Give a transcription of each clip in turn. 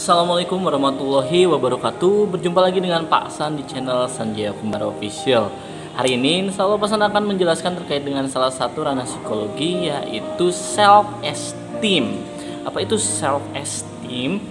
Assalamualaikum warahmatullahi wabarakatuh. Berjumpa lagi dengan Pak San di channel Sanjaya Kumara Official. Hari ini insya Allah Pak San akan menjelaskan terkait dengan salah satu ranah psikologi, yaitu self esteem. Apa itu self esteem?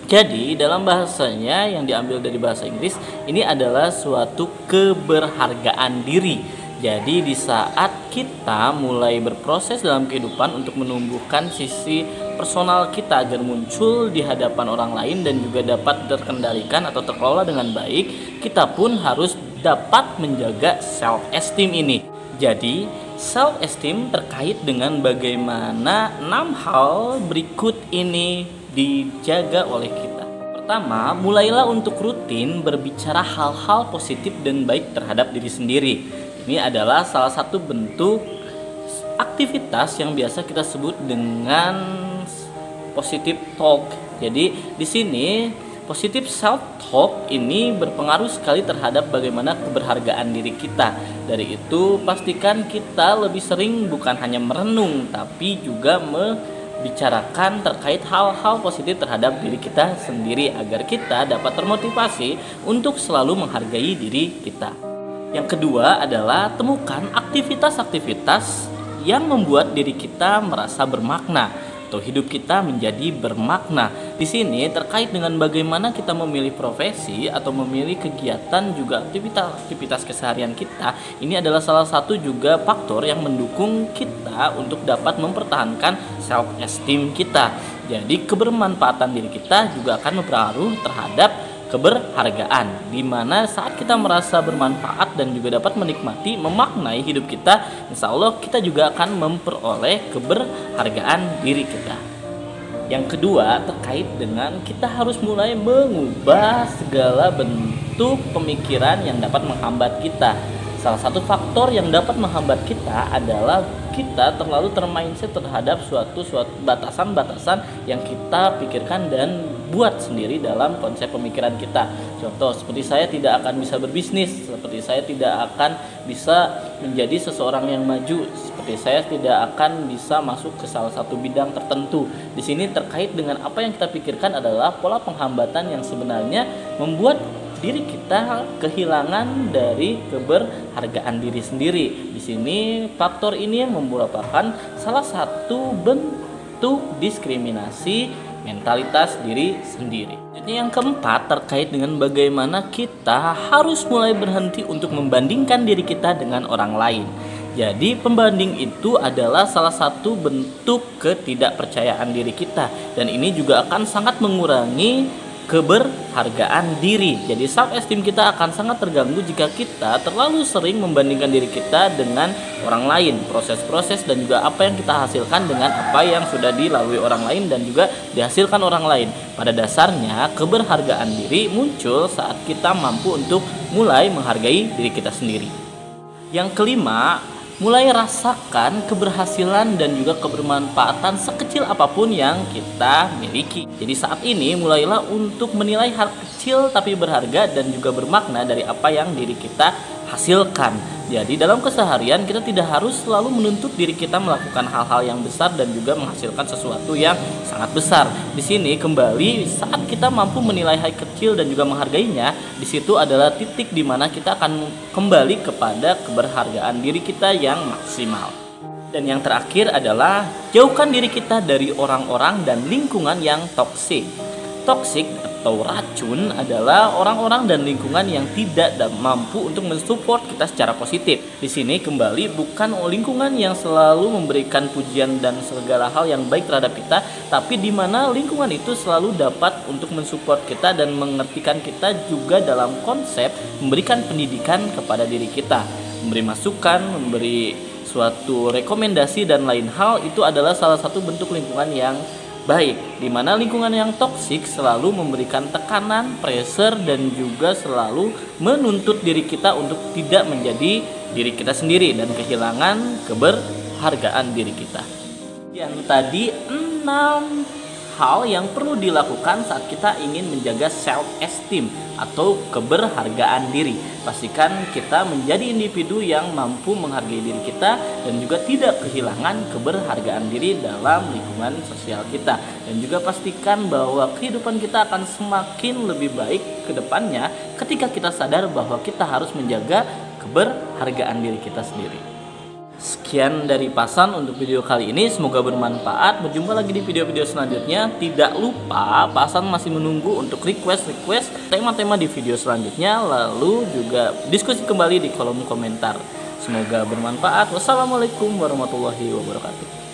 Jadi dalam bahasanya yang diambil dari bahasa Inggris, ini adalah suatu keberhargaan diri. Jadi di saat kita mulai berproses dalam kehidupan untuk menumbuhkan sisi personal kita agar muncul di hadapan orang lain dan juga dapat terkendalikan atau terkelola dengan baik, kita pun harus dapat menjaga self esteem ini. Jadi self esteem terkait dengan bagaimana 6 hal berikut ini dijaga oleh kita. Pertama, mulailah untuk rutin berbicara hal-hal positif dan baik terhadap diri sendiri. Ini adalah salah satu bentuk aktivitas yang biasa kita sebut dengan positive talk. Jadi di sini positive self talk ini berpengaruh sekali terhadap bagaimana keberhargaan diri kita. Dari itu pastikan kita lebih sering bukan hanya merenung tapi juga membicarakan terkait hal-hal positif terhadap diri kita sendiri agar kita dapat termotivasi untuk selalu menghargai diri kita. Yang kedua adalah temukan aktivitas-aktivitas yang membuat diri kita merasa bermakna atau hidup kita menjadi bermakna. Di sini terkait dengan bagaimana kita memilih profesi atau memilih kegiatan juga aktivitas keseharian kita. Ini adalah salah satu juga faktor yang mendukung kita untuk dapat mempertahankan self esteem kita. Jadi kebermanfaatan diri kita juga akan berpengaruh terhadap keberhargaan, di mana saat kita merasa bermanfaat dan juga dapat menikmati, memaknai hidup kita, insya Allah kita juga akan memperoleh keberhargaan diri kita. Yang kedua terkait dengan kita harus mulai mengubah segala bentuk pemikiran yang dapat menghambat kita. Salah satu faktor yang dapat menghambat kita adalah kita terlalu termindset terhadap suatu batasan-batasan yang kita pikirkan dan buat sendiri dalam konsep pemikiran kita. Contoh, seperti saya tidak akan bisa berbisnis, seperti saya tidak akan bisa menjadi seseorang yang maju, seperti saya tidak akan bisa masuk ke salah satu bidang tertentu. Di sini terkait dengan apa yang kita pikirkan adalah pola penghambatan yang sebenarnya membuat diri kita kehilangan dari keberhargaan diri sendiri. Di sini faktor ini merupakan salah satu bentuk diskriminasi mentalitas diri sendiri. Jadi yang keempat terkait dengan bagaimana kita harus mulai berhenti untuk membandingkan diri kita dengan orang lain. Jadi pembanding itu adalah salah satu bentuk ketidakpercayaan diri kita, dan ini juga akan sangat mengurangi keberhargaan diri. Jadi self esteem kita akan sangat terganggu jika kita terlalu sering membandingkan diri kita dengan orang lain, proses-proses dan juga apa yang kita hasilkan dengan apa yang sudah dilalui orang lain dan juga dihasilkan orang lain. Pada dasarnya keberhargaan diri muncul saat kita mampu untuk mulai menghargai diri kita sendiri. Yang kelima, mulai rasakan keberhasilan dan juga kebermanfaatan sekecil apapun yang kita miliki. Jadi saat ini mulailah untuk menilai hal kecil tapi berharga dan juga bermakna dari apa yang diri kita hasilkan. Jadi dalam keseharian kita tidak harus selalu menuntut diri kita melakukan hal-hal yang besar dan juga menghasilkan sesuatu yang sangat besar. Di sini kembali saat kita mampu menilai hal kecil dan juga menghargainya, di situ adalah titik di mana kita akan kembali kepada keberhargaan diri kita yang maksimal. Dan yang terakhir adalah jauhkan diri kita dari orang-orang dan lingkungan yang toksik. Toksik atau racun adalah orang-orang dan lingkungan yang tidak mampu untuk mensupport kita secara positif. Di sini kembali bukan lingkungan yang selalu memberikan pujian dan segala hal yang baik terhadap kita, tapi di mana lingkungan itu selalu dapat untuk mensupport kita dan mengertikan kita juga dalam konsep memberikan pendidikan kepada diri kita, memberi masukan, memberi suatu rekomendasi dan lain hal. Itu adalah salah satu bentuk lingkungan yang baik, di mana lingkungan yang toksik selalu memberikan tekanan, pressure dan juga selalu menuntut diri kita untuk tidak menjadi diri kita sendiri dan kehilangan keberhargaan diri kita. Yang tadi 6 hal yang perlu dilakukan saat kita ingin menjaga self esteem atau keberhargaan diri. Pastikan kita menjadi individu yang mampu menghargai diri kita dan juga tidak kehilangan keberhargaan diri dalam lingkungan sosial kita. Dan juga pastikan bahwa kehidupan kita akan semakin lebih baik ke depannya ketika kita sadar bahwa kita harus menjaga keberhargaan diri kita sendiri. Sekian dari Pasan untuk video kali ini, semoga bermanfaat. Berjumpa lagi di video-video selanjutnya. Tidak lupa Pasan masih menunggu untuk request tema-tema di video selanjutnya, lalu juga diskusi kembali di kolom komentar. Semoga bermanfaat. Wassalamualaikum warahmatullahi wabarakatuh.